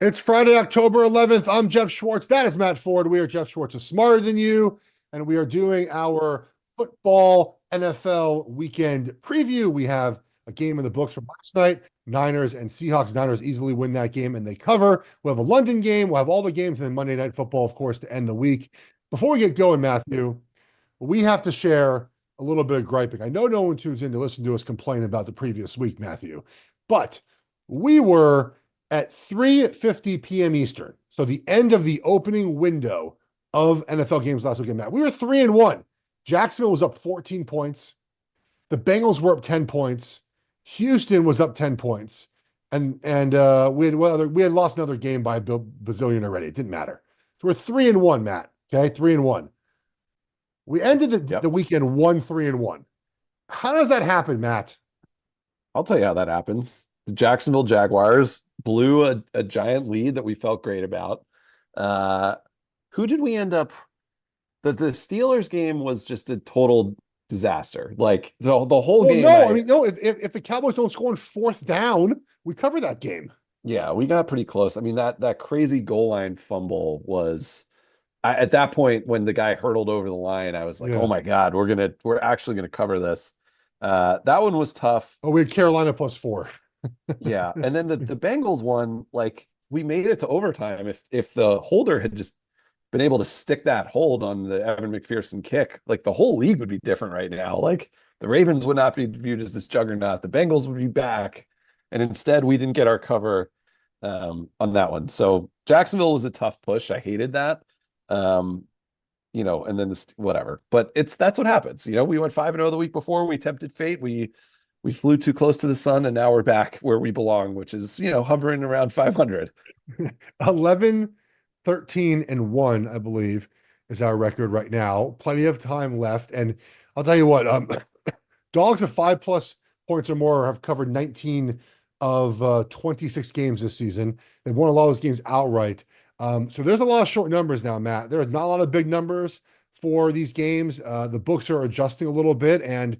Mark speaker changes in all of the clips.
Speaker 1: It's Friday, October 11th. I'm Geoff Schwartz. That is Matt Ford. We are Geoff Schwartz is Smarter Than You, and we are doing our football NFL weekend preview. We have a game in the books from last night. Niners and Seahawks. Niners easily win that game and they cover. We'll have a London game. We'll have all the games and then Monday Night Football, of course, to end the week. Before we get going, Matthew, we have to share a little bit of griping. I know no one tunes in to listen to us complain about the previous week, Matthew, but we were at 3:50 p.m. Eastern. So the end of the opening window of NFL games last weekend, Matt. We were 3-1. Jacksonville was up 14 points. The Bengals were up 10 points. Houston was up 10 points. And we had lost another game by a bazillion already. It didn't matter. So we're 3-1, Matt. Okay, 3-1. We ended the weekend 1-3-1. How does that happen, Matt?
Speaker 2: I'll tell you how that happens. The Jacksonville Jaguars blew a giant lead that we felt great about. Uh, who did we end up? The Steelers game was just a total disaster. Like the whole
Speaker 1: Well,
Speaker 2: game,
Speaker 1: no, I mean, no, if the Cowboys don't score on fourth down, we cover that game.
Speaker 2: yeah, we got pretty close. I mean, that crazy goal line fumble was at that point when the guy hurtled over the line, I was like, oh
Speaker 1: Yeah.
Speaker 2: my God, we're actually gonna cover this. That one was tough.
Speaker 1: Oh, we had Carolina +4.
Speaker 2: Yeah. And then the Bengals one, like we made it to overtime. If the holder had just been able to stick that hold on the Evan McPherson kick, like the whole league would be different right now. Like the Ravens would not be viewed as this juggernaut. The Bengals would be back. And instead we didn't get our cover on that one. So Jacksonville was a tough push. I hated that. Um, and then this whatever. But that's what happens. We went 5-0 the week before. We tempted fate. We flew too close to the sun, and now we're back where we belong, which is, hovering around 500.
Speaker 1: 11, 13, and 1, I believe, is our record right now. Plenty of time left. And I'll tell you what, dogs of 5+ points or more have covered 19 of 26 games this season. They've won a lot of those games outright. So there's a lot of short numbers now, Matt. There's not a lot of big numbers for these games. The books are adjusting a little bit, and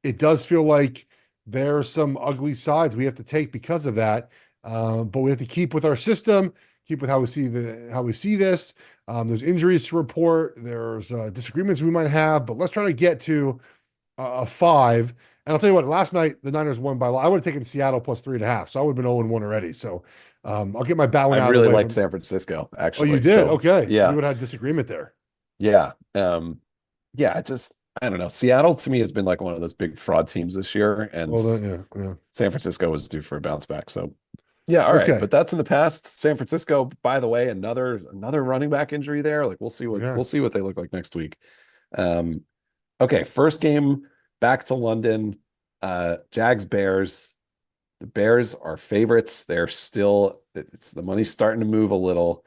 Speaker 1: it does feel like there's some ugly sides we have to take because of that. But we have to keep with our system, keep with how we see this. There's injuries to report. There's disagreements we might have, but let's try to get to a 5. And I'll tell you what, last night the Niners won by a lot. I would have taken Seattle +3.5, so I would have been 0-1 already. So I'll get my bow one
Speaker 2: I
Speaker 1: out of the
Speaker 2: really
Speaker 1: way.
Speaker 2: liked San Francisco,
Speaker 1: Oh, you
Speaker 2: actually.
Speaker 1: did?
Speaker 2: So
Speaker 1: Okay. We
Speaker 2: yeah,
Speaker 1: would have had disagreement there.
Speaker 2: yeah, yeah. I don't know. Seattle to me has been like one of those big fraud teams this year, and
Speaker 1: Well, then, yeah.
Speaker 2: San Francisco was due for a bounce back. So yeah, all right.
Speaker 1: Okay.
Speaker 2: But that's in the past. San Francisco, by the way, another running back injury there. Like
Speaker 1: Yeah.
Speaker 2: we'll see what they look like next week. Um, okay, first game back to London. Jags Bears. The Bears are favorites. It's the money's starting to move a little.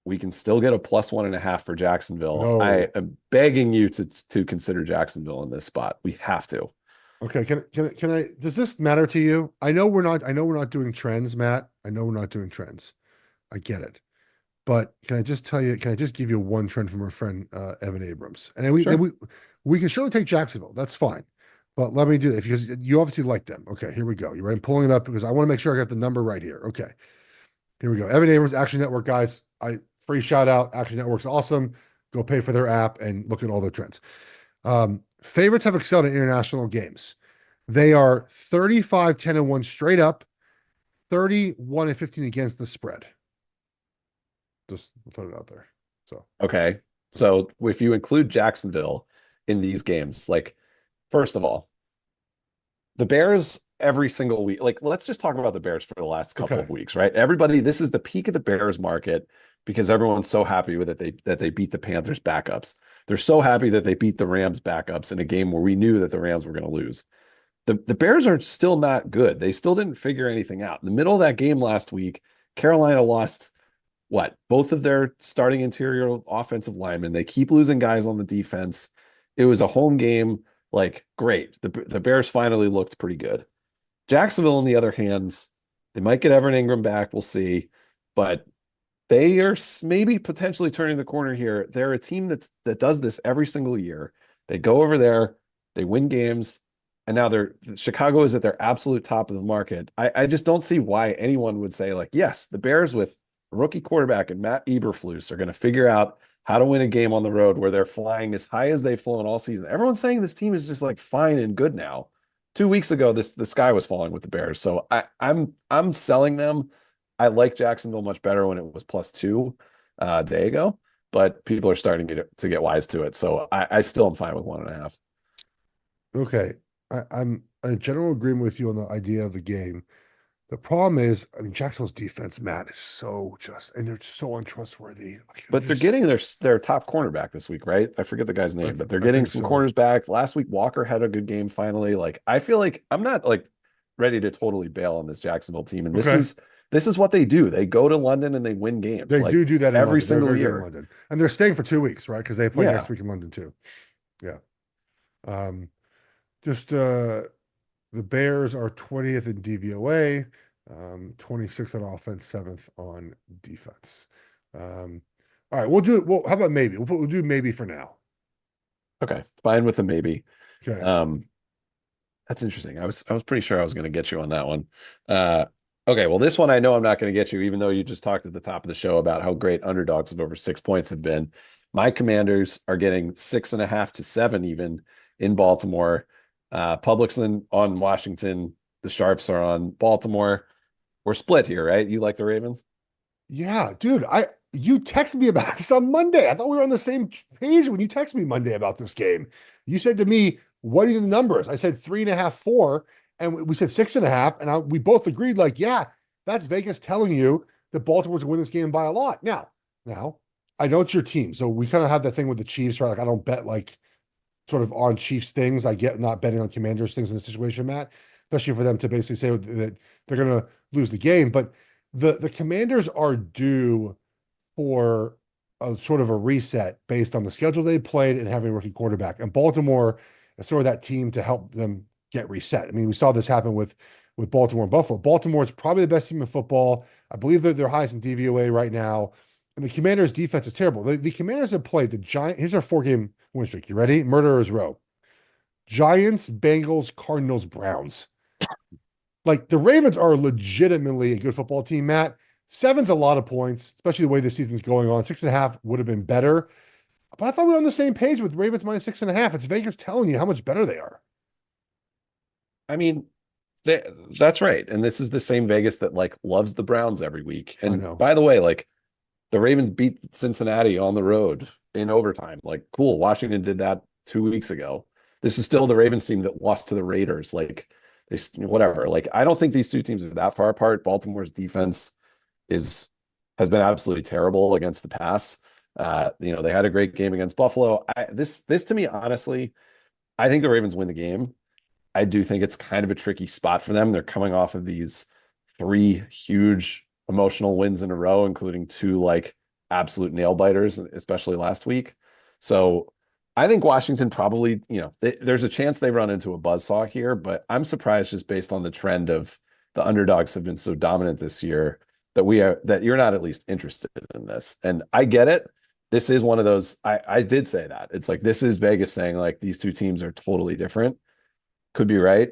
Speaker 2: We can still get a +1.5 for Jacksonville. I
Speaker 1: No.
Speaker 2: am begging you to consider Jacksonville in this spot. We have to.
Speaker 1: Okay. Can I, does this matter to you? I know we're not doing trends, Matt. I know we're not doing trends. I get it. But can I just give you one trend from our friend Evan Abrams? And then we then
Speaker 2: Sure.
Speaker 1: we can surely take Jacksonville. That's fine. But let me do it because you obviously like them. Okay, here we go. You're right. I'm pulling it up because I want to make sure I got the number right here. Okay, here we go. Evan Abrams, Action Network guys. Free shout out. Action Network's awesome. Go pay for their app and look at all the trends. Favorites have excelled in international games. They are 35, 10, and 1 straight up, 31 and 15 against the spread. Just put it out there. So
Speaker 2: Okay. So if you include Jacksonville in these games, like first of all, the Bears every single week, like let's just talk about the Bears for the last couple
Speaker 1: okay.
Speaker 2: of weeks, right? Everybody, this is the peak of the Bears market because everyone's so happy with it that they beat the Panthers backups. They're so happy that they beat the Rams backups in a game where we knew that the Rams were going to lose. The Bears are still not good. They still didn't figure anything out. In the middle of that game last week, Carolina lost both of their starting interior offensive linemen. They keep losing guys on the defense. It was a home game. Like, great. The Bears finally looked pretty good. Jacksonville, on the other hand, they might get Evan Ingram back. We'll see. But they are maybe potentially turning the corner here. They're a team that does this every single year. They go over there, they win games, and now Chicago is at their absolute top of the market. I just don't see why anyone would say like, yes, the Bears with rookie quarterback and Matt Eberflus are going to figure out how to win a game on the road where they're flying as high as they've flown all season. Everyone's saying this team is just like fine and good now. 2 weeks ago, the sky was falling with the Bears. So I'm selling them. I like Jacksonville much better when it was +2 a day ago, but people are starting to get wise to it. So I still am fine with 1.5.
Speaker 1: Okay. I'm in general agreement with you on the idea of the game. The problem is, I mean, Jacksonville's defense, Matt, is so just, and they're so untrustworthy. Like,
Speaker 2: But they're getting their top cornerback this week, right? I forget the guy's name, but they're
Speaker 1: I
Speaker 2: getting
Speaker 1: think
Speaker 2: some
Speaker 1: so.
Speaker 2: corners back. Last week, Walker had a good game finally. Like, I feel like I'm not like ready to totally bail on this Jacksonville team. And
Speaker 1: Okay.
Speaker 2: this is what they do. They go to London and they win games
Speaker 1: They
Speaker 2: like
Speaker 1: do that in
Speaker 2: every
Speaker 1: London. They're
Speaker 2: single
Speaker 1: very good in
Speaker 2: year.
Speaker 1: London. And they're staying for 2 weeks, right? Because they play
Speaker 2: Yeah.
Speaker 1: next week in London too. Yeah. Um, just the Bears are 20th in DVOA, 26th on offense, 7th on defense. All right, we'll do it. Well, how about maybe? We'll do maybe for now.
Speaker 2: Okay. Fine with a maybe.
Speaker 1: Okay.
Speaker 2: That's interesting. I was pretty sure I was going to get you on that one. Okay, well, this one I know I'm not going to get you, even though you just talked at the top of the show about how great underdogs of over 6 points have been. My Commanders are getting 6.5 to 7 even in Baltimore. Public's on Washington. The Sharps are on Baltimore. We're split here, right? You like the Ravens?
Speaker 1: Yeah, dude, you texted me about this on Monday. I thought we were on the same page when you texted me Monday about this game. You said to me, "What are the numbers?" I said 3.5, 4, and we said 6.5, and we both agreed, like, yeah, that's Vegas telling you that Baltimore's gonna win this game by a lot. Now, I know it's your team, so we kind of have that thing with the Chiefs, right? Like, I don't bet like sort of on Chiefs things. I get not betting on Commanders things in this situation, Matt, especially for them to basically say that they're going to lose the game. But the Commanders are due for a sort of a reset based on the schedule they played and having a rookie quarterback. And Baltimore is sort of that team to help them get reset. I mean, we saw this happen with Baltimore and Buffalo. Baltimore is probably the best team in football. I believe that they're highest in DVOA right now. And the Commanders' defense is terrible. The Commanders have played the Giants. Here's our 4-game win streak. You ready? Murderer's Row. Giants, Bengals, Cardinals, Browns. Like the Ravens are legitimately a good football team, Matt. 7's a lot of points, especially the way the season's going on. 6.5 would have been better. But I thought we were on the same page with Ravens minus 6.5. It's Vegas telling you how much better they are.
Speaker 2: I mean, that's right. And this is the same Vegas that like loves the Browns every week.
Speaker 1: I
Speaker 2: And
Speaker 1: know.
Speaker 2: by the way, like the Ravens beat Cincinnati on the road in overtime. Like, cool. Washington did that 2 weeks ago. This is still the Ravens team that lost to the Raiders. Like, whatever. Like, I don't think these two teams are that far apart. Baltimore's defense has been absolutely terrible against the pass. They had a great game against Buffalo. This to me, honestly, I think the Ravens win the game. I do think it's kind of a tricky spot for them. They're coming off of these 3 huge emotional wins in a row, including 2 like absolute nail biters, especially last week. So I think Washington probably, there's a chance they run into a buzzsaw here, but I'm surprised just based on the trend of the underdogs have been so dominant this year that you're not at least interested in this. And I get it. This is one of those, I did say that. It's like, this is Vegas saying like these two teams are totally different. Could be right.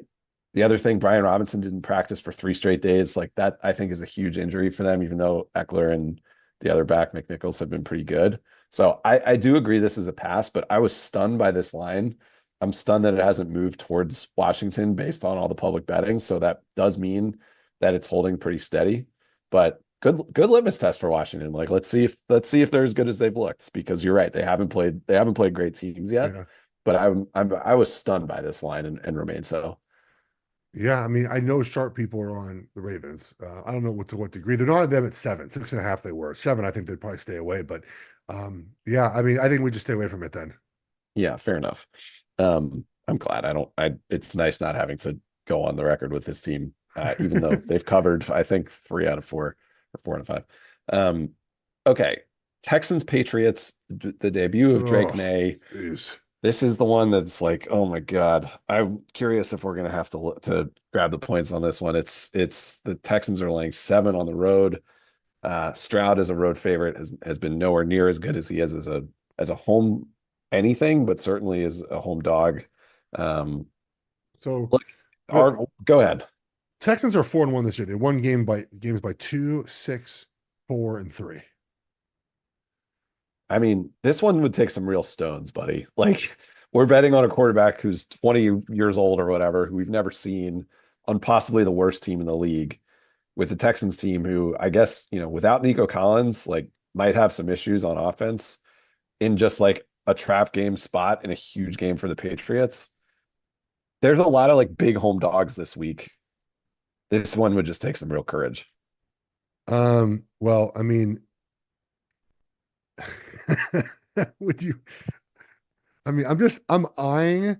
Speaker 2: The other thing, Brian Robinson didn't practice for 3 straight days. Like that, I think is a huge injury for them, even though Eckler and the other back, McNichols, have been pretty good. So I do agree this is a pass, but I was stunned by this line. I'm stunned that it hasn't moved towards Washington based on all the public betting. So that does mean that it's holding pretty steady. But good litmus test for Washington. Like let's see if they're as good as they've looked, because you're right. They haven't played great teams yet.
Speaker 1: Yeah.
Speaker 2: But I was stunned by this line and remain so.
Speaker 1: Yeah, I mean, I know sharp people are on the Ravens. I don't know to what degree. They're not at them at 7, 6.5 they were. 7, I think they'd probably stay away. But yeah, I mean, I think we just stay away from it then.
Speaker 2: Yeah, fair enough. I'm glad it's nice not having to go on the record with this team, even though they've covered, I think, 3 out of 4 or 4 out of 5. Okay. Texans, Patriots, the debut of Drake May.
Speaker 1: Geez.
Speaker 2: This is the one that's like, oh my God. I'm curious if we're gonna have to grab the points on this one. It's the Texans are laying 7 on the road. Stroud as a road favorite has been nowhere near as good as he is as a home anything, but certainly as a home dog.
Speaker 1: So
Speaker 2: Look,
Speaker 1: the
Speaker 2: go ahead.
Speaker 1: Texans are 4-1 this year. They won games by 2, 6, 4, and 3.
Speaker 2: I mean, this one would take some real stones, buddy. Like, we're betting on a quarterback who's 20 years old or whatever, who we've never seen on possibly the worst team in the league with the Texans team, who I guess, without Nico Collins, like, might have some issues on offense in just like a trap game spot in a huge game for the Patriots. There's a lot of like big home dogs this week. This one would just take some real courage.
Speaker 1: Well, I mean, would you? I mean, I'm eyeing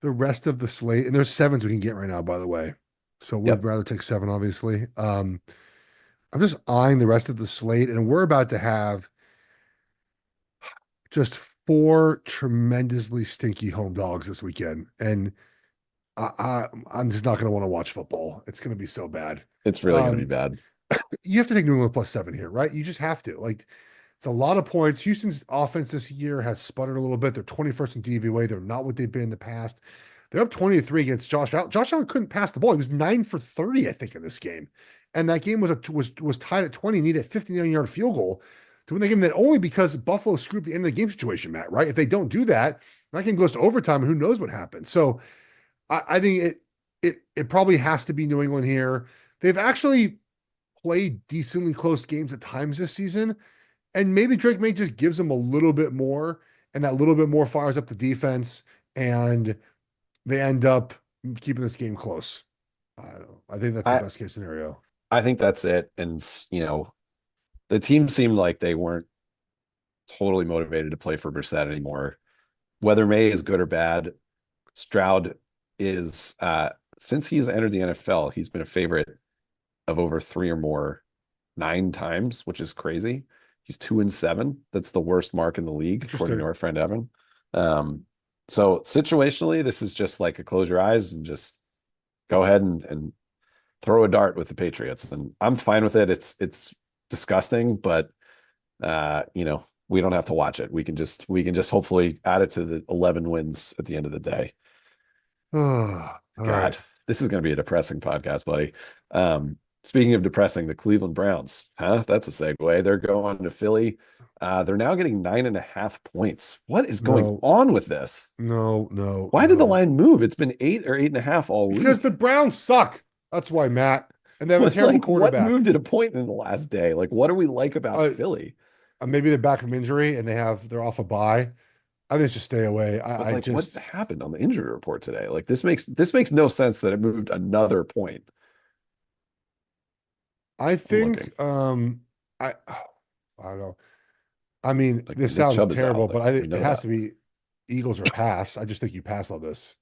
Speaker 1: the rest of the slate, and there's sevens we can get right now, by the way. So we'd
Speaker 2: Yep.
Speaker 1: rather take seven, obviously. I'm just eyeing the rest of the slate, and we're about to have just four tremendously stinky home dogs this weekend, and I'm just not going to want to watch football. It's going to be so bad.
Speaker 2: It's really going to be
Speaker 1: Um,
Speaker 2: bad.
Speaker 1: you have to take New England plus 7 here, right? You just have to. Like, it's a lot of points. Houston's offense this year has sputtered a little bit. They're 21st in DVOA. They're not what they've been in the past. They're up 20-3 against Josh Allen. Josh Allen couldn't pass the ball. He was 9 for 30, I think, in this game. And that game was tied at 20, needed a 59-yard field goal to win the game. That only because Buffalo screwed the end of the game situation, Matt, right? If they don't do that, that game goes to overtime, and who knows what happens. So I think it probably has to be New England here. They've actually played decently close games at times this season. And maybe Drake May just gives them a little bit more, and that little bit more fires up the defense, and they end up keeping this game close. I don't know. I think that's the
Speaker 2: I
Speaker 1: best case scenario.
Speaker 2: I think that's it. And the team seemed like they weren't totally motivated to play for Brissett anymore. Whether May is good or bad, Stroud is since he's entered the NFL, he's been a favorite of over 3 or more 9 times, which is crazy. He's 2-7. That's the worst mark in the league, according to our friend Evan. So situationally, this is just like a close your eyes and just go ahead and throw a dart with the Patriots. And I'm fine with it. It's disgusting, but we don't have to watch it. We can just hopefully add it to the 11 wins at the end of the day.
Speaker 1: All
Speaker 2: God,
Speaker 1: right.
Speaker 2: this is going to be a depressing podcast, buddy. Speaking of depressing, the Cleveland Browns, huh? That's a segue. They're going to Philly. They're now getting 9.5 points. What is going on with this?
Speaker 1: No.
Speaker 2: Why did the line move? It's been 8 or 8.5 all week.
Speaker 1: Because the Browns suck. That's why, Matt. And they have a terrible quarterback.
Speaker 2: What moved at a point in the last day? Like, what do we like about Philly?
Speaker 1: Maybe they're back from injury and they're off a bye. I think it's just stay away.
Speaker 2: What happened on the injury report today? Like, this makes no sense that it moved another point.
Speaker 1: I think I don't know. I mean,
Speaker 2: like,
Speaker 1: this sounds terrible, but I think it has to be Eagles or pass. I just think you pass all this.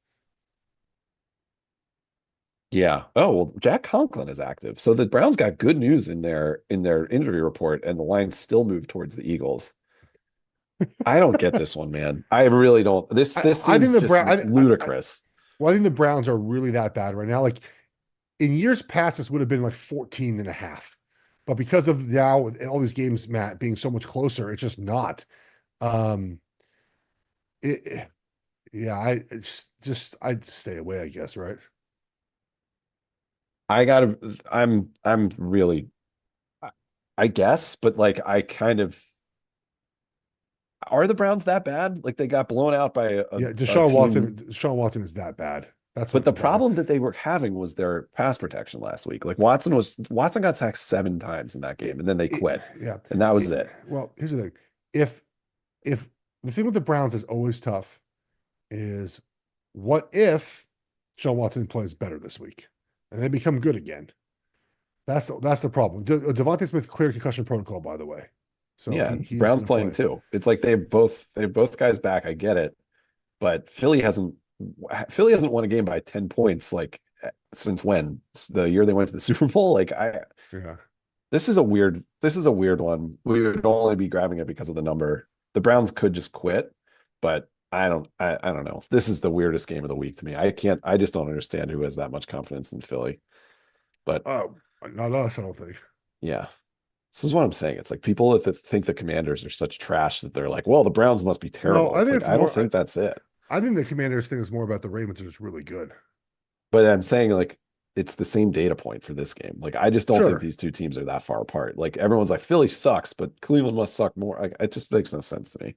Speaker 2: Yeah. Oh, well, Jack Conklin is active. So the Browns got good news in their injury report, and the line still moved towards the Eagles. I don't get this one, man. I really don't. This seems I think just ludicrous.
Speaker 1: I think the Browns are really that bad right now. Like, in years past, this would have been like 14.5. But because of now all these games, Matt, being so much closer, it's just not. I'd stay away, I guess, right?
Speaker 2: I'm really, I guess, but like, are the Browns that bad? Like, they got blown out by
Speaker 1: Deshaun Watson is that bad.
Speaker 2: But the problem that they were having was their pass protection last week. Like, Watson got sacked 7 times in that game, and then they quit. And that was it.
Speaker 1: Well, here's the thing. If the thing with the Browns is always tough is, what if Deshaun Watson plays better this week and they become good again? That's the problem. Devontae Smith cleared concussion protocol, by the way. So
Speaker 2: yeah, Browns playing too. It's like they have both guys back. I get it, but Philly hasn't won a game by 10 points like since when? It's the year they went to the Super Bowl. Like, this is a weird one. We would only be grabbing it because of the number. The Browns could just quit, but I don't know. This is the weirdest game of the week to me. I just don't understand who has that much confidence in Philly. But
Speaker 1: not us, I don't think.
Speaker 2: Yeah. This is what I'm saying. It's like people that think the Commanders are such trash that they're like, well, the Browns must be terrible. I don't think that's it.
Speaker 1: I think the Commanders thing is more about the Ravens are just really good.
Speaker 2: but I'm saying like it's the same data point for this game. Like I just don't think
Speaker 1: Sure.
Speaker 2: these two teams are that far apart. Like everyone's like Philly sucks, but Cleveland must suck more. It just makes no sense to me.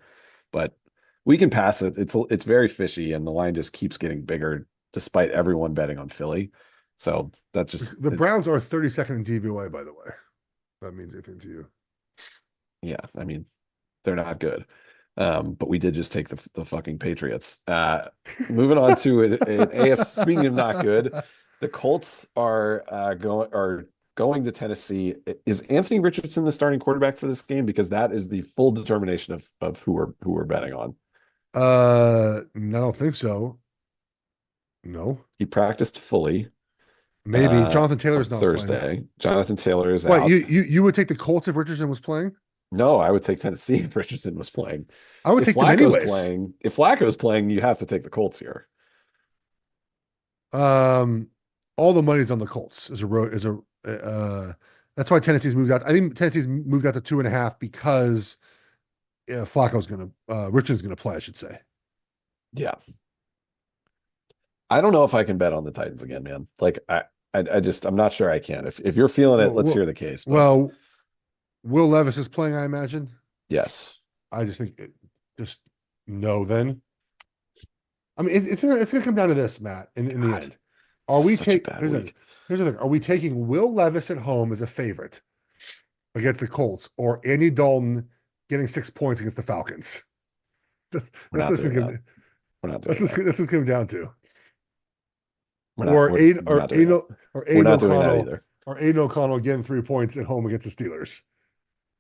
Speaker 2: But we can pass it. It's very fishy, and the line just keeps getting bigger despite everyone betting on Philly. So that's just
Speaker 1: The Browns are 32nd in DVOA, by the way. That means anything to you.
Speaker 2: yeah. I mean, they're not good. But we did just take the fucking Patriots. Moving on to an AFC. Speaking of not good, the Colts are going to Tennessee. Is Anthony Richardson the starting quarterback for this game? Because that is the full determination of who we're betting on.
Speaker 1: I don't think so. No.
Speaker 2: He practiced fully
Speaker 1: Maybe Jonathan
Speaker 2: on
Speaker 1: Taylor's not playing.
Speaker 2: Thursday. Jonathan Taylor is
Speaker 1: Wait,
Speaker 2: out.
Speaker 1: you would take the Colts if Richardson was playing?
Speaker 2: No, I would take Tennessee if Richardson was playing.
Speaker 1: I would take them anyways.
Speaker 2: If Flacco's playing, you have to take the Colts here.
Speaker 1: Um, all the money's on the Colts as a road as a that's why Tennessee's moved out. I think Tennessee's moved out to 2.5 because Flacco's gonna Richardson's gonna play, I should say.
Speaker 2: Yeah. I don't know if I can bet on the Titans again, man. Like I'm not sure I can. If you're feeling it,
Speaker 1: Well,
Speaker 2: let's
Speaker 1: well,
Speaker 2: hear the case. But
Speaker 1: well, Will Levis is playing, I imagine.
Speaker 2: yes,
Speaker 1: I just think just no. Then I mean, it's gonna come down to this, Matt. In the
Speaker 2: God,
Speaker 1: end, are we
Speaker 2: such a
Speaker 1: take
Speaker 2: bad week.
Speaker 1: here's the thing: are we taking Will Levis at home as a favorite against the Colts, or Andy Dalton getting 6 points against the Falcons? That's
Speaker 2: We're
Speaker 1: that's
Speaker 2: not
Speaker 1: what's
Speaker 2: doing
Speaker 1: gonna
Speaker 2: that.
Speaker 1: come,
Speaker 2: We're not doing that.
Speaker 1: that's what's gonna come down to.
Speaker 2: We're not.
Speaker 1: Or
Speaker 2: We're,
Speaker 1: Aiden
Speaker 2: we're
Speaker 1: or
Speaker 2: not doing that. We're
Speaker 1: Aiden
Speaker 2: not doing that
Speaker 1: O'Connell
Speaker 2: either.
Speaker 1: or Aiden O'Connell getting 3 points at home against the Steelers.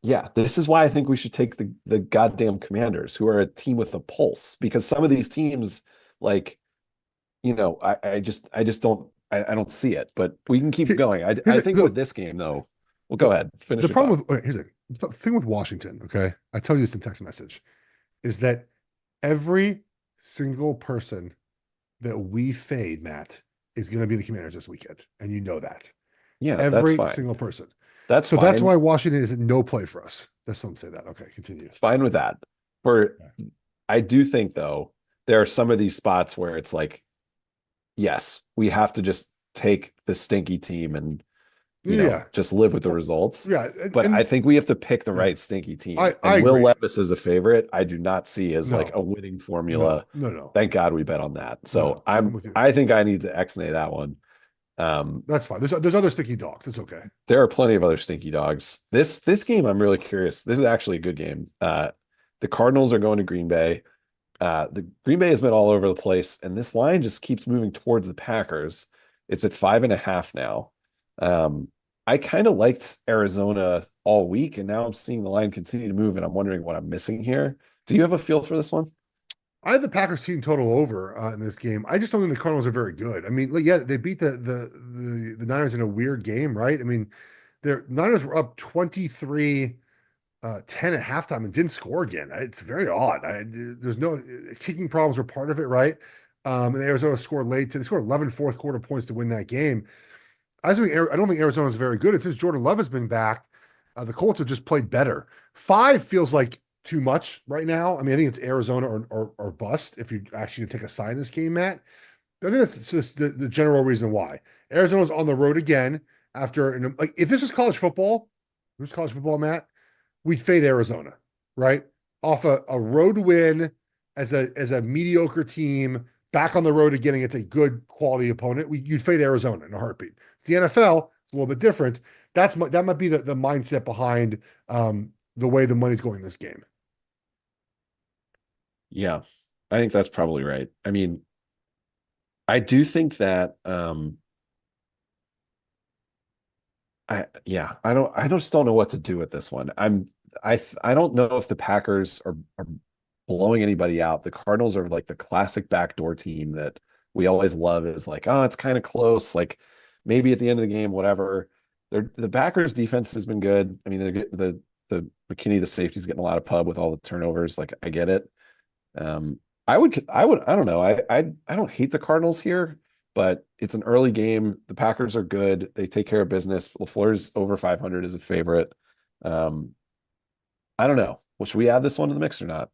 Speaker 2: Yeah, this is why I think we should take the goddamn Commanders, who are a team with a pulse, because some of these teams, like, I just I don't see it, but we can keep going.
Speaker 1: Here's
Speaker 2: I think with this game though, well, go
Speaker 1: the,
Speaker 2: ahead, finish
Speaker 1: the
Speaker 2: your thought.
Speaker 1: problem with here's the thing with Washington. Okay, I tell you this in text message is that every single person that we fade, Matt, is going to be the Commanders this weekend, and you know that
Speaker 2: Yeah, that's
Speaker 1: every
Speaker 2: fine.
Speaker 1: single person.
Speaker 2: That's
Speaker 1: So that's
Speaker 2: fine.
Speaker 1: why Washington is no play for us. That's don't say that. Okay, continue.
Speaker 2: It's fine with that. For I do think though, there are some of these spots where it's like, yes, we have to just take the stinky team and
Speaker 1: Yeah,
Speaker 2: just live with the results.
Speaker 1: yeah,
Speaker 2: But I
Speaker 1: and
Speaker 2: think we have to pick the
Speaker 1: yeah,
Speaker 2: right stinky team.
Speaker 1: I
Speaker 2: And Will
Speaker 1: agree.
Speaker 2: Levis is a favorite. I do not see as like
Speaker 1: No,
Speaker 2: a winning
Speaker 1: no,
Speaker 2: formula.
Speaker 1: no, no,
Speaker 2: Thank God we bet on that. So
Speaker 1: I'm with you.
Speaker 2: I think I need to X-nay that one.
Speaker 1: That's fine. There's other sticky dogs. It's okay.
Speaker 2: There are plenty of other stinky dogs. This game, I'm really curious. This is actually a good game. The Cardinals are going to Green Bay. The Green Bay has been all over the place, and this line just keeps moving towards the Packers. It's at 5.5 now. Um, I kind of liked Arizona all week, and now I'm seeing the line continue to move, and I'm wondering what I'm missing here. Do you have a feel for this one?
Speaker 1: I have the Packers team total over in this game. I just don't think the Cardinals are very good. I mean, yeah, they beat the Niners in a weird game, right? I mean, their Niners were up 23 10 at halftime and didn't score again. It's very odd. There's no kicking problems were part of it, right? And Arizona scored late. They scored 11 fourth quarter points to win that game. I don't think Arizona's very good. And since Jordan Love has been back, the Colts have just played better. 5 feels like too much right now. I mean, I think it's Arizona or bust if you actually take a side in this game, Matt. I think that's just the general reason why. Arizona's on the road again after, like, if this is college football, Matt, we'd fade Arizona, right? Off a road win as a mediocre team back on the road again against a good quality opponent. You'd fade Arizona in a heartbeat. It's the NFL, it's a little bit different. That might be the mindset behind the way the money's going in this game.
Speaker 2: Yeah, I think that's probably right. I mean, I do think that I just don't know what to do with this one. I don't know if the Packers are blowing anybody out. The Cardinals are like the classic backdoor team that we always love is like, oh, it's kind of close. Like maybe at the end of the game, whatever. The Packers defense has been good. I mean, the McKinney, the safety's getting a lot of pub with all the turnovers. Like I get it. I don't know. I don't hate the Cardinals here, but it's an early game. The Packers are good. They take care of business. LaFleur's over 500 is a favorite. Um, I don't know. Well, should we add this one to the mix or not?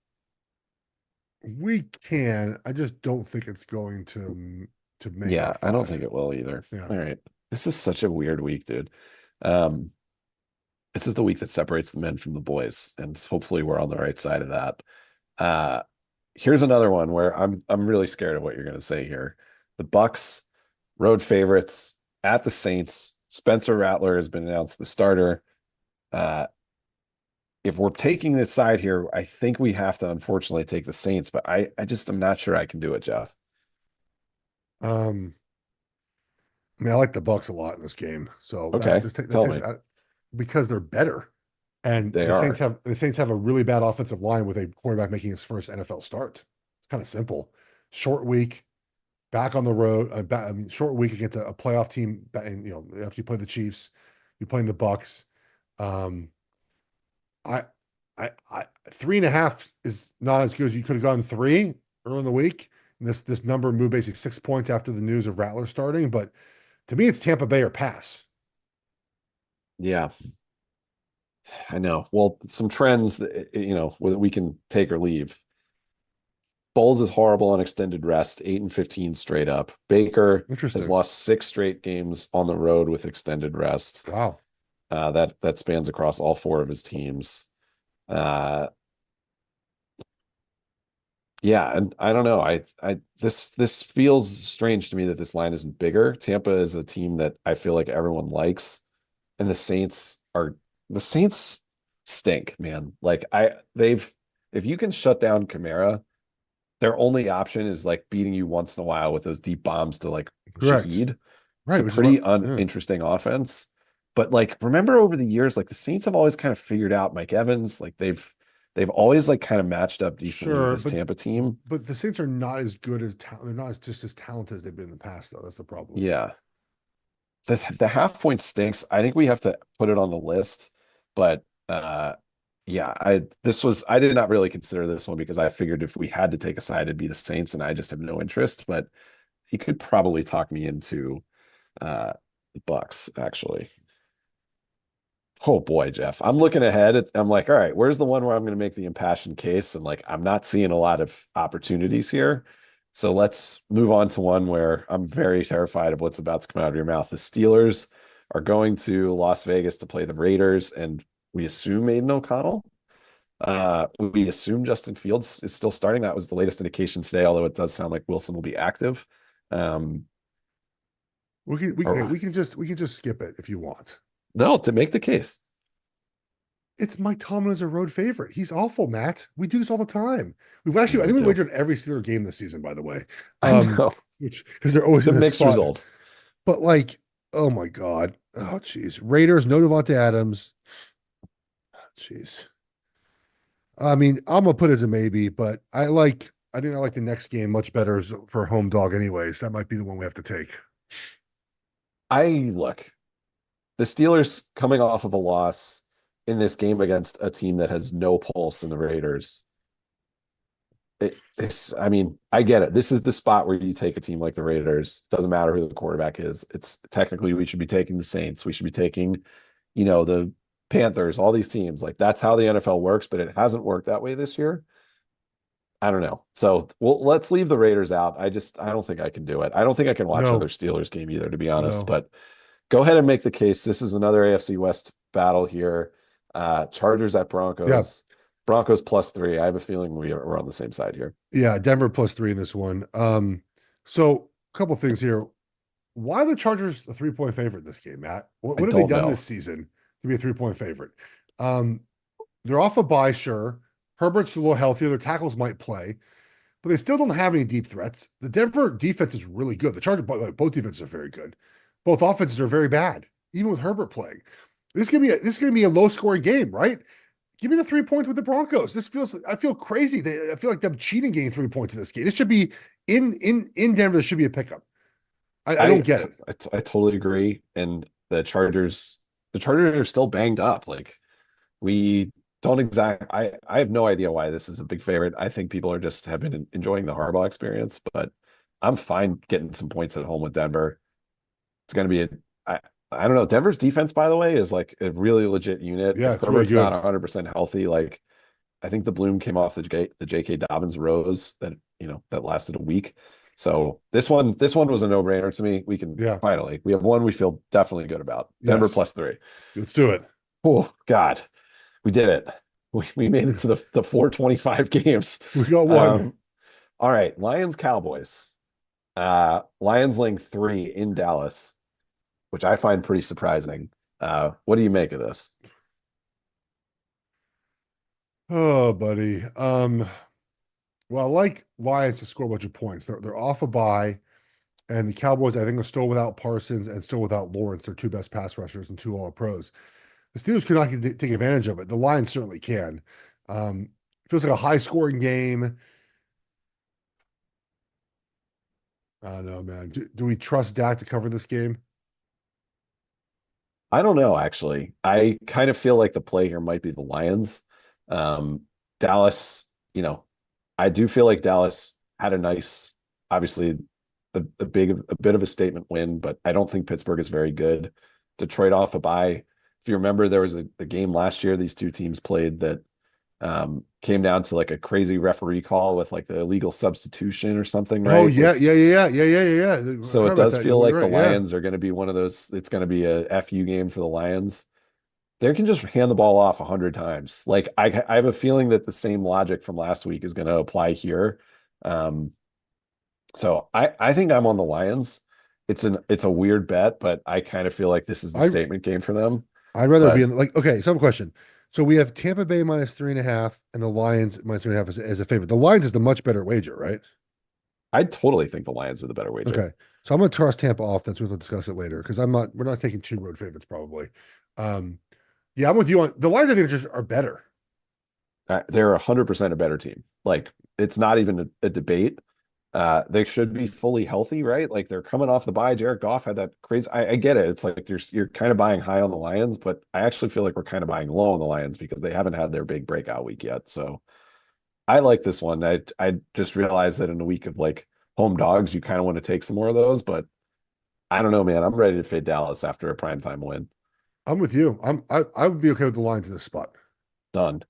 Speaker 1: We can. I just don't think it's going to. to make
Speaker 2: Yeah,
Speaker 1: like
Speaker 2: I don't
Speaker 1: five.
Speaker 2: think it will either.
Speaker 1: Yeah.
Speaker 2: All right. This is such a weird week, dude. Um, this is the week that separates the men from the boys, and hopefully we're on the right side of that. Uh, here's another one where I'm really scared of what you're going to say here. The Bucks, road favorites at the Saints. Spencer Rattler has been announced the starter. Uh, if we're taking this side here, I think we have to unfortunately take the Saints, but I just am not sure I can do it, Geoff.
Speaker 1: Um, I mean, I like the Bucks a lot in this game, so that
Speaker 2: Okay,
Speaker 1: just take that
Speaker 2: tell
Speaker 1: takes
Speaker 2: me.
Speaker 1: out because they're better, and
Speaker 2: They are.
Speaker 1: The Saints have a really bad offensive line with a quarterback making his first NFL start. It's kind of simple. Short week, back on the road. I mean, short week against a playoff team, and after you play the Chiefs, you're playing the Bucks. Um, I, I 3.5 is not as good as you could have gone three early in the week. And this number moved basically 6 points after the news of Rattler starting, but to me, it's Tampa Bay or pass.
Speaker 2: Yeah, I know. Well, some trends that, we can take or leave. Bowles is horrible on extended rest, 8 and 15 straight up. Baker has
Speaker 1: Interesting.
Speaker 2: lost 6 straight games on the road with extended rest.
Speaker 1: Wow.
Speaker 2: That spans across all four of his teams. Uh, yeah, and I don't know. This feels strange to me that this line isn't bigger. Tampa is a team that I feel like everyone likes, and the Saints stink, man. Like they've if you can shut down Kamara, their only option is like beating you once in a while with those deep bombs to like
Speaker 1: Correct.
Speaker 2: Shaheed. It's
Speaker 1: Right.
Speaker 2: a
Speaker 1: Which is what,
Speaker 2: pretty
Speaker 1: yeah.
Speaker 2: uninteresting offense. But like remember over the years, like the Saints have always kind of figured out Mike Evans. Like they've always like kind of matched up decently with
Speaker 1: Sure.
Speaker 2: this Tampa team.
Speaker 1: But the Saints are not as good as they're not just as talented as they've been in the past, though. That's the problem.
Speaker 2: Yeah. The half point stinks. I think we have to put it on the list. But yeah, I did not really consider this one because I figured if we had to take a side, it'd be the Saints, and I just have no interest. But he could probably talk me into the Bucks, actually. Oh boy, Geoff. I'm looking ahead. I'm like, all right, where's the one where I'm going to make the impassioned case? And like, I'm not seeing a lot of opportunities here. So let's move on to one where I'm very terrified of what's about to come out of your mouth. The Steelers are going to Las Vegas to play the Raiders, and we assume Aiden O'Connell. We assume Justin Fields is still starting. That was the latest indication today, although it does sound like Wilson will be active. Um, or,
Speaker 1: We can just skip it if you want.
Speaker 2: no, to make the case.
Speaker 1: It's Mike Tomlin as a road favorite. He's awful, Matt. We do this all the time. I
Speaker 2: We
Speaker 1: think we
Speaker 2: do.
Speaker 1: wagered every Steeler game this season, by the way.
Speaker 2: I know.
Speaker 1: Which because they're always
Speaker 2: The
Speaker 1: in this
Speaker 2: mixed
Speaker 1: spot.
Speaker 2: results.
Speaker 1: But like, oh my God. Oh, jeez. Raiders, no Devontae Adams. Jeez. I mean, I'm gonna put it as a maybe, but I think I like the next game much better for home dog, anyways. That might be the one we have to take.
Speaker 2: I look, the Steelers coming off of a loss in this game against a team that has no pulse in the Raiders. I mean, I get it. This is the spot where you take a team like the Raiders. Doesn't matter who the quarterback is. It's technically we should be taking the Saints. We should be taking, the Panthers, all these teams. Like that's how the NFL works, but it hasn't worked that way this year. I don't know. So let's leave the Raiders out. I don't think I can do it. I don't think I can watch another
Speaker 1: No,
Speaker 2: Steelers game either, to be honest.
Speaker 1: no.
Speaker 2: But go ahead and make the case. This is another AFC West battle here. Chargers at
Speaker 1: Yeah,
Speaker 2: Broncos. Broncos +3. I have a feeling we're on the same side here.
Speaker 1: yeah. Denver +3 in this one. So a couple things here. Why are the Chargers a 3-point favorite in this game, Matt?
Speaker 2: I
Speaker 1: What have they
Speaker 2: don't
Speaker 1: done
Speaker 2: know.
Speaker 1: this season to be a 3-point favorite? Um, they're off a bye, sure. Herbert's a little healthier. Their tackles might play, but they still don't have any deep threats. The Denver defense is really good. The Chargers, both defenses are very good. Both offenses are very bad, even with Herbert playing. This is gonna be a low scoring game, right? Give me the 3 points with the Broncos. I feel crazy. I feel like them cheating getting 3 points in this game. This should be in Denver. There should be a pickup. I don't
Speaker 2: I,
Speaker 1: get it.
Speaker 2: I totally agree. And the Chargers are still banged up. Like we don't I have no idea why this is a big favorite. I think people are just have been enjoying the Harbaugh experience, but I'm fine getting some points at home with Denver. It's going to be I don't know. Denver's defense, by the way, is like a really legit unit.
Speaker 1: Yeah,
Speaker 2: If
Speaker 1: it's really
Speaker 2: Herbert's not
Speaker 1: good.
Speaker 2: 100% healthy, like I think the bloom came off the J.K. Dobbins rose that lasted a week. So this one was a no-brainer to me. We can
Speaker 1: Yeah.
Speaker 2: finally, we have one we feel definitely good about. Denver
Speaker 1: Yes.
Speaker 2: +3.
Speaker 1: Let's do it.
Speaker 2: Oh God, we did it. We made it to the 425 games.
Speaker 1: We got one.
Speaker 2: Um, all right, Lions Cowboys. Lions laying 3 in Dallas, which I find pretty surprising. What do you make of this?
Speaker 1: Oh, buddy. Well, I like Lions to score a bunch of points. They're off a bye, and the Cowboys, I think, are still without Parsons and still without Lawrence, their two best pass rushers and two all pros. The Steelers cannot take advantage of it. The Lions certainly can. Feels like a high scoring game. I don't know, man. Do we trust Dak to cover this game?
Speaker 2: I don't know, actually. I kind of feel like the play here might be the Lions. Um, Dallas, you know, I do feel like Dallas had a nice, obviously, a bit of a statement win, but I don't think Pittsburgh is very good. Detroit off a bye. If you remember, there was a game last year these two teams played that came down to like a crazy referee call with like the illegal substitution or something,
Speaker 1: Oh
Speaker 2: right?
Speaker 1: yeah,
Speaker 2: With
Speaker 1: yeah, yeah, yeah, yeah, yeah, yeah, yeah. I
Speaker 2: so
Speaker 1: forgot
Speaker 2: it
Speaker 1: about
Speaker 2: does
Speaker 1: that.
Speaker 2: feel
Speaker 1: You're
Speaker 2: like the
Speaker 1: right. Yeah,
Speaker 2: Lions are going to be one of those. It's going to be a FU game for the Lions. They can just hand the ball off 100 times. Like I have a feeling that the same logic from last week is going to apply here. Um, so I think I'm on the Lions. It's a weird bet, but I kind of feel like this is the
Speaker 1: I
Speaker 2: statement game for them.
Speaker 1: I'd rather be
Speaker 2: But
Speaker 1: in like okay. So I have a question. So we have Tampa Bay -3.5 and the Lions -3.5 as a favorite. The Lions is the much better wager, right?
Speaker 2: I totally think the Lions are the better wager.
Speaker 1: Okay. So I'm going to toss Tampa off. That's we'll discuss it later because I'm not. We're not taking two road favorites probably. Um, yeah, I'm with you on the Lions. I think just are better.
Speaker 2: They're 100% a better team. Like it's not even a debate. They should be fully healthy, right? Like they're coming off the bye. Jared Goff had that crazy. I get it. It's like you're kind of buying high on the Lions, but I actually feel like we're kind of buying low on the Lions because they haven't had their big breakout week yet. So I like this one. I just realized that in a week of like home dogs, you kind of want to take some more of those, but I don't know, man. I'm ready to fade Dallas after a primetime win.
Speaker 1: I'm with you. I would be okay with the Lions in this spot.
Speaker 2: Done.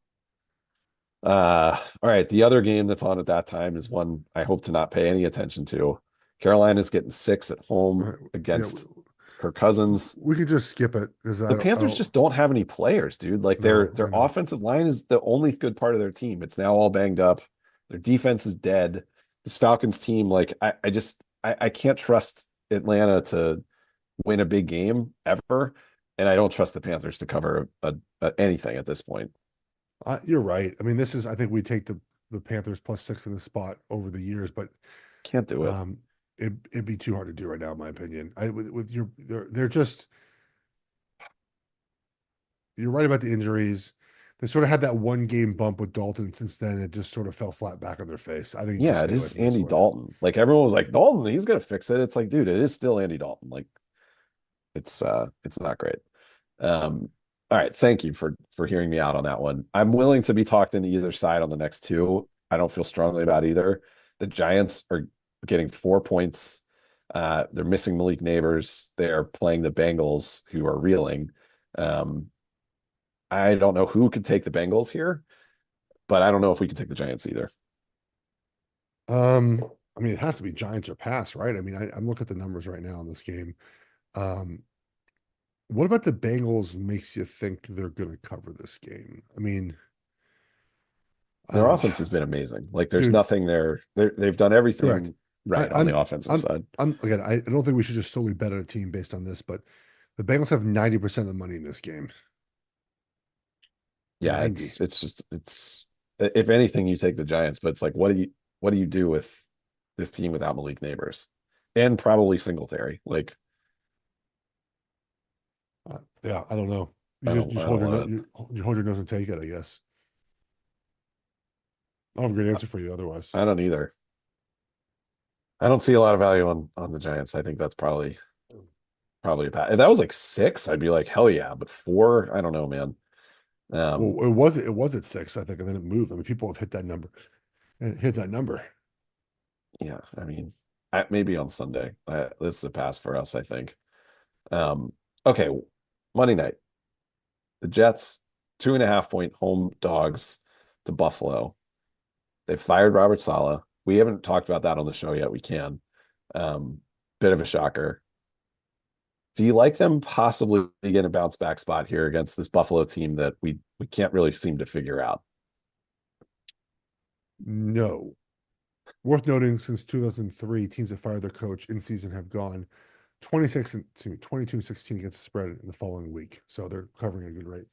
Speaker 2: All right. The other game that's on at that time is one I hope to not pay any attention to. Carolina's getting 6 at
Speaker 1: All
Speaker 2: home
Speaker 1: right. Yeah,
Speaker 2: against Kirk Cousins.
Speaker 1: we could just skip it because
Speaker 2: The
Speaker 1: I
Speaker 2: Panthers
Speaker 1: don't.
Speaker 2: just don't have any players, dude. Like
Speaker 1: No,
Speaker 2: their
Speaker 1: I know.
Speaker 2: offensive line is the only good part of their team. It's now all banged up. Their defense is dead. This Falcons team, like I can't trust Atlanta to win a big game ever, and I don't trust the Panthers to cover anything at this point.
Speaker 1: You're right. I mean, this is. I think we take the Panthers +6 in this spot over the years, but
Speaker 2: Can't do it.
Speaker 1: um, it'd be too hard to do right now, in my opinion. With your they're just. You're right about the injuries. They sort of had that one game bump with Dalton. Since then, it just sort of fell flat back on their face. I think just
Speaker 2: Yeah, it
Speaker 1: stay away
Speaker 2: is
Speaker 1: from this
Speaker 2: Andy
Speaker 1: one.
Speaker 2: Dalton. Like everyone was like, Dalton, he's gonna fix it. It's like, dude, it is still Andy Dalton. Like it's not great. Um, all right, thank you for hearing me out on that one. I'm willing to be talked into either side on the next two. I don't feel strongly about either. The Giants are getting 4 points. They're missing Malik Neighbors. They're playing the Bengals, who are reeling. Um, I don't know who could take the Bengals here, but I don't know if we can take the Giants either.
Speaker 1: Um, I mean, it has to be Giants or pass, right? I mean, I'm looking at the numbers right now in this game. Um, what about the Bengals makes you think they're going to cover this game? I mean,
Speaker 2: Their
Speaker 1: uh,
Speaker 2: offense has been amazing. Like there's
Speaker 1: dude,
Speaker 2: nothing there. They've done
Speaker 1: correct.
Speaker 2: everything
Speaker 1: I,
Speaker 2: right on the
Speaker 1: I'm,
Speaker 2: offensive side.
Speaker 1: I'm again. I don't think we should just solely bet on a team based on this, but the Bengals have 90% of the money in this game.
Speaker 2: Yeah,
Speaker 1: 90.
Speaker 2: it's if anything, you take the Giants, but it's like what do you do with this team without Malik Neighbors and probably Singletary? Like
Speaker 1: Yeah, I don't know. You just
Speaker 2: I
Speaker 1: hold
Speaker 2: don't
Speaker 1: your nose.
Speaker 2: want
Speaker 1: You hold your nose and take it. I guess. I don't have a great answer for you otherwise.
Speaker 2: I don't either. I don't see a lot of value on the Giants. I think that's probably a pass. If that was like 6, I'd be like, hell yeah. But 4, I don't know, man. Um,
Speaker 1: Well, it was at 6, I think, and then it moved. I mean, people have hit that number. Hit that number.
Speaker 2: yeah, I mean, maybe on Sunday. This is a pass for us, I think. Okay, Monday night. The Jets, 2.5 point home dogs to Buffalo. They fired Robert Saleh. We haven't talked about that on the show yet. We can. Um, Bit of a shocker. Do you like them possibly getting a bounce back spot here against this Buffalo team that we can't really seem to figure out?
Speaker 1: No. Worth noting, since 2003, teams that fired their coach in season have gone 26 and 22-16 against the spread in the following week. So they're covering a good rate.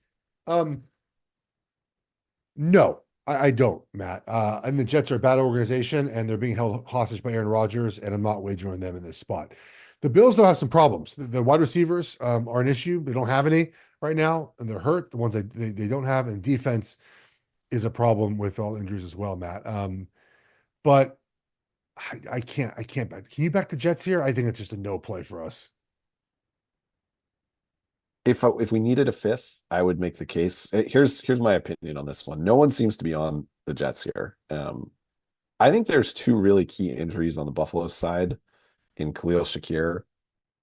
Speaker 1: No, I don't, Matt. And the Jets are a bad organization, and they're being held hostage by Aaron Rodgers, and I'm not wagering them in this spot. The Bills though have some problems. The wide receivers are an issue. They don't have any right now, and they're hurt. The ones they don't have, and defense is a problem with all injuries as well, Matt. But I can't back. Can you back the Jets here? I think it's just a no play for us.
Speaker 2: If we needed a fifth, I would make the case. Here's my opinion on this one. No one seems to be on the Jets here. I think there's two really key injuries on the Buffalo side in Khalil Shakir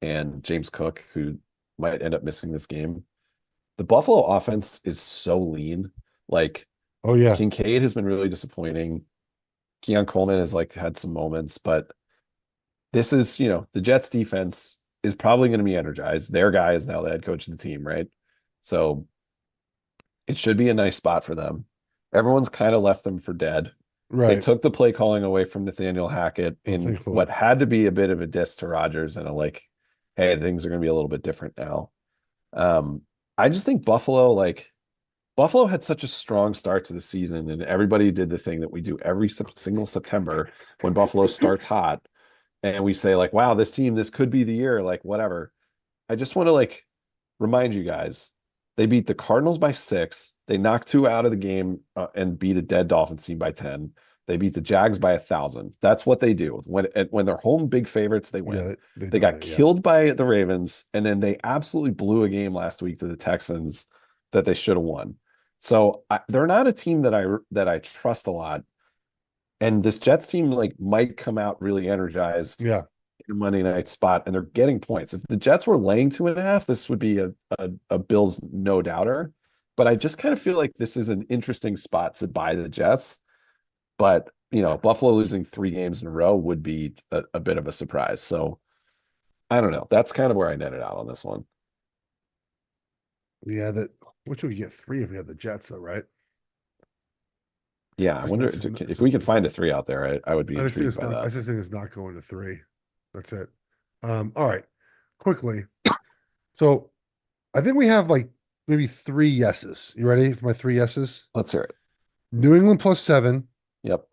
Speaker 2: and James Cook, who might end up missing this game. The Buffalo offense is so lean. Like,
Speaker 1: Oh yeah,
Speaker 2: Kincaid has been really disappointing. Keon Coleman has like had some moments, but this is, the Jets defense is probably going to be energized. Their guy is now the head coach of the team, right? So it should be a nice spot for them. Everyone's kind of left them for dead. They
Speaker 1: right.
Speaker 2: took the play calling away from Nathaniel Hackett in
Speaker 1: Thankfully,
Speaker 2: what had to be a bit of a diss to Rodgers and a like, hey, things are going to be a little bit different now. I just think Buffalo had such a strong start to the season, and everybody did the thing that we do every single September when Buffalo starts hot, and we say like, "Wow, this could be the year." Like, whatever. I just want to remind you guys, they beat the Cardinals by 6. They knocked 2 out of the game and beat a dead Dolphins team by 10. They beat the Jags by 1,000. That's what they do. When they're home big favorites, they win.
Speaker 1: yeah,
Speaker 2: They
Speaker 1: done
Speaker 2: got
Speaker 1: it, yeah.
Speaker 2: killed by the Ravens, and then they absolutely blew a game last week to the Texans that they should have won. So they're not a team that I trust a lot. And this Jets team might come out really energized
Speaker 1: Yeah,
Speaker 2: in a Monday night spot, and they're getting points. If the Jets were laying 2.5, this would be a Bills no doubter. But I just kind of feel like this is an interesting spot to buy the Jets. But Buffalo losing 3 games in a row would be a bit of a surprise. So I don't know. That's kind of where I netted out on this one.
Speaker 1: yeah. That which we get 3 if we have the Jets, though, right?
Speaker 2: Yeah, I wonder if we could find a 3 out there. I would be intrigued by
Speaker 1: I
Speaker 2: that.
Speaker 1: just think it's not going to 3. That's it. All right, quickly. So I think we have maybe 3 yeses. You ready for my 3 yeses?
Speaker 2: Let's hear it.
Speaker 1: New England +7,
Speaker 2: Yep.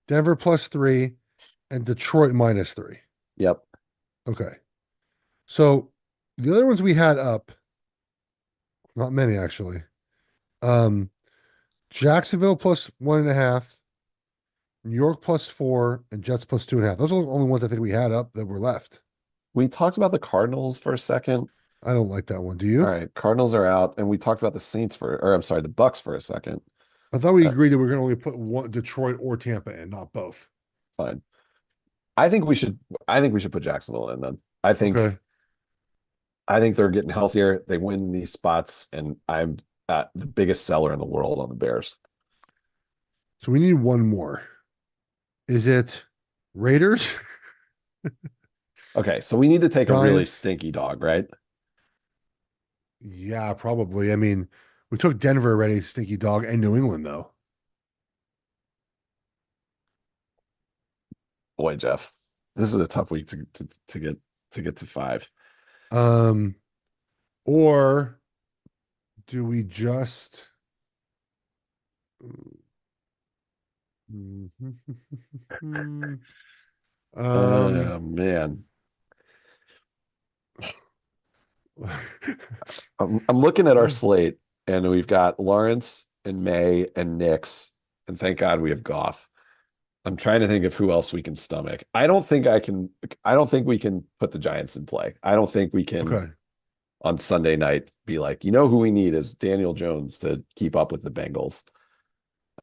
Speaker 1: Denver +3, and Detroit -3.
Speaker 2: Yep.
Speaker 1: Okay. So the other ones we had up, not many actually. Um, Jacksonville +1.5, New York +4, and Jets +2.5. Those are the only ones I think we had up that were left.
Speaker 2: We talked about the Cardinals for a second.
Speaker 1: I don't like that one. Do
Speaker 2: All
Speaker 1: you?
Speaker 2: right, Cardinals are out, and we talked about the Saints or I'm sorry, the Bucks for a second.
Speaker 1: I thought we
Speaker 2: Uh,
Speaker 1: agreed that we're going to only put one Detroit or Tampa in, not both.
Speaker 2: Fine. I think we should. I think we should put Jacksonville in then. I think.
Speaker 1: Okay.
Speaker 2: I think they're getting healthier. They win these spots, and I'm the biggest seller in the world on the Bears.
Speaker 1: So we need one more. Is it Raiders?
Speaker 2: Okay, so we need to take a really
Speaker 1: Giants?
Speaker 2: stinky dog, right?
Speaker 1: Yeah, probably. I mean, we took Denver already, stinky dog, and New England though.
Speaker 2: Boy, Jeff, this is a tough week to get to 5.
Speaker 1: Um, or do we just
Speaker 2: Oh man, I'm looking at our slate, and we've got Lawrence and May and Nix, and thank God we have Goff. I'm trying to think of who else we can stomach. I don't think I can. I don't think we can put the Giants in play. I don't think we can
Speaker 1: okay.
Speaker 2: on Sunday night be like, who we need is Daniel Jones to keep up with the Bengals.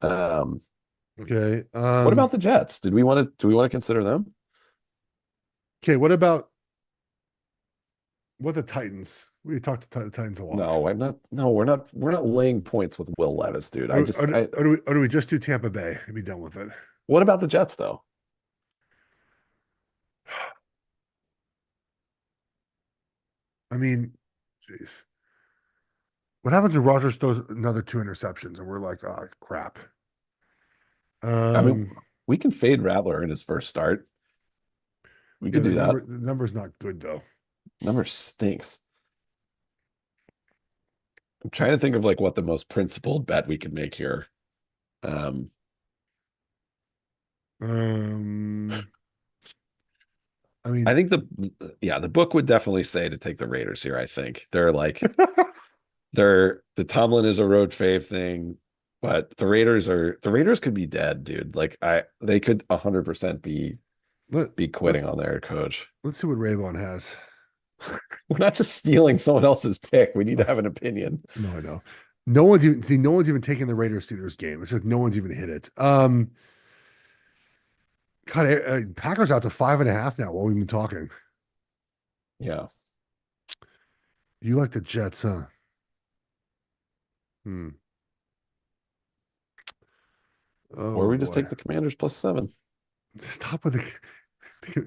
Speaker 1: Okay.
Speaker 2: What about the Jets? Do we want to consider them?
Speaker 1: Okay, what the Titans? We talked to the Titans a lot.
Speaker 2: No, I'm not. No, we're not laying points with Will Levis, dude.
Speaker 1: Or do we just do Tampa Bay and be done with it?
Speaker 2: What about the Jets though?
Speaker 1: I mean, jeez. What happens if Rogers throws another two interceptions and we're like, oh crap.
Speaker 2: I mean,
Speaker 1: Um,
Speaker 2: we can fade Rattler in his first start. We
Speaker 1: yeah,
Speaker 2: could do that.
Speaker 1: the number's not good though.
Speaker 2: Number stinks. I'm trying to think of like what the most principled bet we could make here. Um,
Speaker 1: Um, I
Speaker 2: I
Speaker 1: mean,
Speaker 2: think the book would definitely say to take the Raiders here. I think the Tomlin is a road fave thing, but the Raiders could be dead, dude. Like they could 100% be quitting
Speaker 1: let's
Speaker 2: on their coach.
Speaker 1: let's see what Raybon has.
Speaker 2: We're not just stealing someone else's pick. We need to have an opinion.
Speaker 1: No, I know. No one's even taking the Raiders Steelers game. It's like no one's even hit it. God, Packers out to 5.5 now while we've been talking.
Speaker 2: Yeah.
Speaker 1: You like the Jets, huh? Hmm.
Speaker 2: Or
Speaker 1: Oh
Speaker 2: we just
Speaker 1: boy.
Speaker 2: take the Commanders +7.
Speaker 1: Stop with the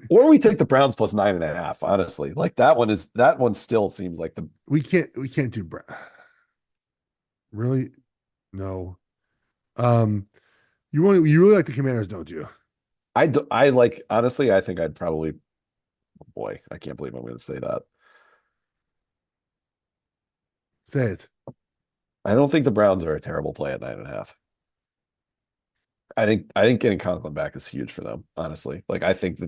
Speaker 2: Or we take the Browns +9.5, honestly. Like that one still seems like the
Speaker 1: we can't do really no. Um you really like the Commanders, don't you?
Speaker 2: I like honestly, I think I'd probably boy, I can't believe I'm gonna say that.
Speaker 1: Say it.
Speaker 2: I don't think the Browns are a terrible play at 9.5. I think getting Conklin back is huge for them, honestly. Like I think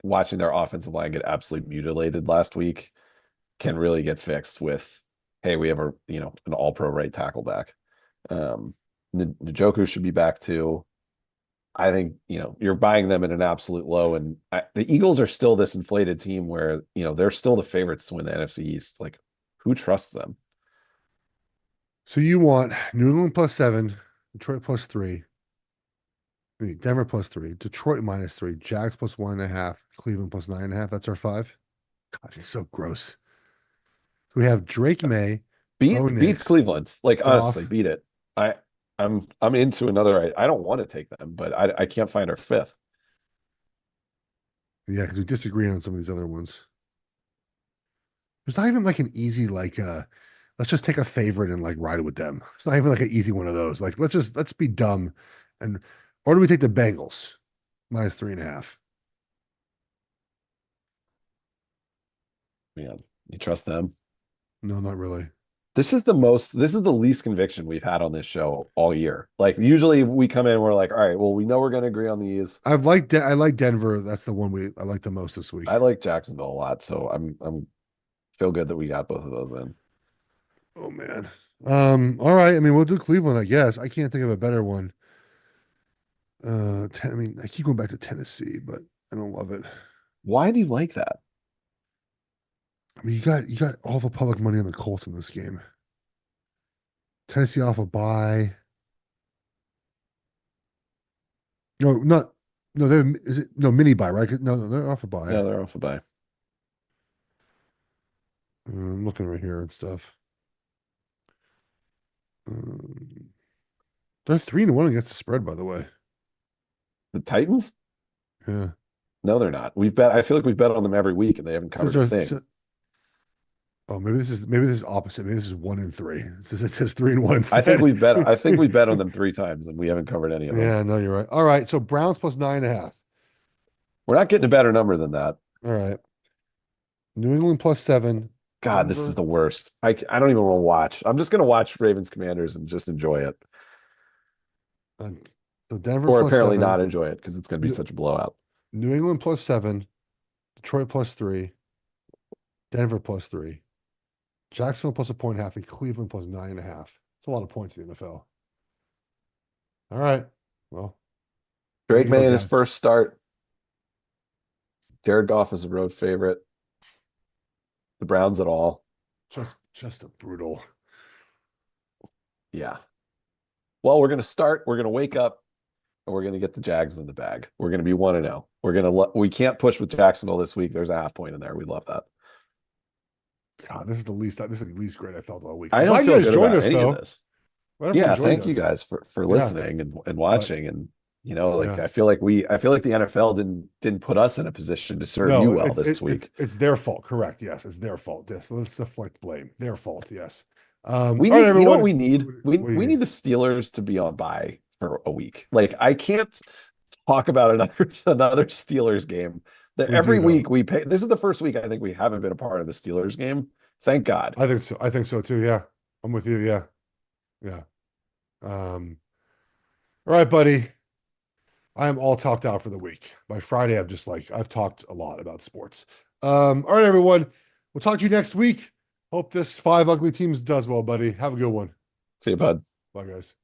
Speaker 2: watching their offensive line get absolutely mutilated last week can really get fixed with, hey, we have an all-pro right tackle back. Njoku should be back too. I think, you're buying them at an absolute low, and the Eagles are still this inflated team where, they're still the favorites to win the NFC East. Like, who trusts them?
Speaker 1: So you want New England +7, Detroit +3, Denver +3, Detroit -3, Jags +1.5, Cleveland +9.5. That's our five. God, it's so gross. We have Drake May, Bo
Speaker 2: Beat
Speaker 1: Nix,
Speaker 2: Cleveland. Like, honestly,
Speaker 1: Goff.
Speaker 2: beat it. I I'm into another. I don't want to take them, but I can't find our fifth.
Speaker 1: Yeah, because we disagree on some of these other ones. There's not even like an easy let's just take a favorite and like ride it with them. It's not even like an easy one of those. Like let's be dumb, and or do we take the Bengals -3.5?
Speaker 2: Man, you trust them?
Speaker 1: No, not really.
Speaker 2: This is the least conviction we've had on this show all year. Like usually we come in and we're like, all right, well, we know we're going to agree on these.
Speaker 1: I like Denver. That's the one I like the most this week.
Speaker 2: I like Jacksonville a lot, so I'm feel good that we got both of those in.
Speaker 1: Oh man. All right. I mean, we'll do Cleveland, I guess. I can't think of a better one. I mean, I keep going back to Tennessee, but I don't love it.
Speaker 2: Why do you like that?
Speaker 1: I mean, you got all the public money on the Colts in this game. Tennessee off a bye. No, not no. Is it no mini bye, right? No, they're off a bye.
Speaker 2: Yeah, they're off a bye.
Speaker 1: I'm looking right here and stuff. Um, they're 3-1 against the spread, by the way.
Speaker 2: The Titans?
Speaker 1: Yeah.
Speaker 2: No, they're not. I feel like we've bet on them every week and they haven't covered a thing.
Speaker 1: Oh, maybe this is opposite. Maybe this is 1-3. It says 3-1 instead.
Speaker 2: I think we've bet on them 3 times and we haven't covered any of them.
Speaker 1: Yeah, no, you're right. All right. So Browns +9.5.
Speaker 2: We're not getting a better number than that.
Speaker 1: All right. New England +7.
Speaker 2: God, this is the worst. I don't even want to watch. I'm just gonna watch Ravens Commanders and just enjoy it.
Speaker 1: So Denver
Speaker 2: Or apparently
Speaker 1: +7.
Speaker 2: not enjoy it because it's gonna be such a blowout.
Speaker 1: New England +7. Detroit +3. Denver +3. Jacksonville +1.5, and Cleveland +9.5. It's a lot of points in the NFL. All right. Well,
Speaker 2: Drake May in his
Speaker 1: guys.
Speaker 2: first start. Jared Goff is a road favorite. The Browns at all.
Speaker 1: Just a brutal.
Speaker 2: Yeah. Well, we're gonna wake up and we're gonna get the Jags in the bag. We're gonna be 1-0. We can't push with Jacksonville this week. There's a half point in there. We love that.
Speaker 1: God, this is the least great I felt all week.
Speaker 2: I don't feel good about any
Speaker 1: though.
Speaker 2: of this. Yeah, thank you guys for
Speaker 1: Yeah.
Speaker 2: listening and watching and You know, like
Speaker 1: Yeah.
Speaker 2: I feel like the NFL didn't put us in a position to serve
Speaker 1: No,
Speaker 2: you well this week.
Speaker 1: it's their fault. Correct. Yes, it's their fault. Yes. Let's deflect blame. Their fault. Yes.
Speaker 2: We
Speaker 1: All right,
Speaker 2: need, you know what
Speaker 1: everyone.
Speaker 2: we need? We
Speaker 1: What do you
Speaker 2: we
Speaker 1: need?
Speaker 2: need the Steelers to be on bye for a week. Like I can't talk about another Steelers game. That
Speaker 1: We do
Speaker 2: every
Speaker 1: though.
Speaker 2: week we pay. This is the first week I think we haven't been a part of the Steelers game. Thank God.
Speaker 1: I think so. I think so too. Yeah. I'm with you. Yeah. Yeah. Um, all right, buddy. I am all talked out for the week. By Friday, I'm just like, I've talked a lot about sports. All right, everyone. We'll talk to you next week. Hope this five ugly teams does well, buddy. Have a good one.
Speaker 2: See you, bud.
Speaker 1: Bye, guys.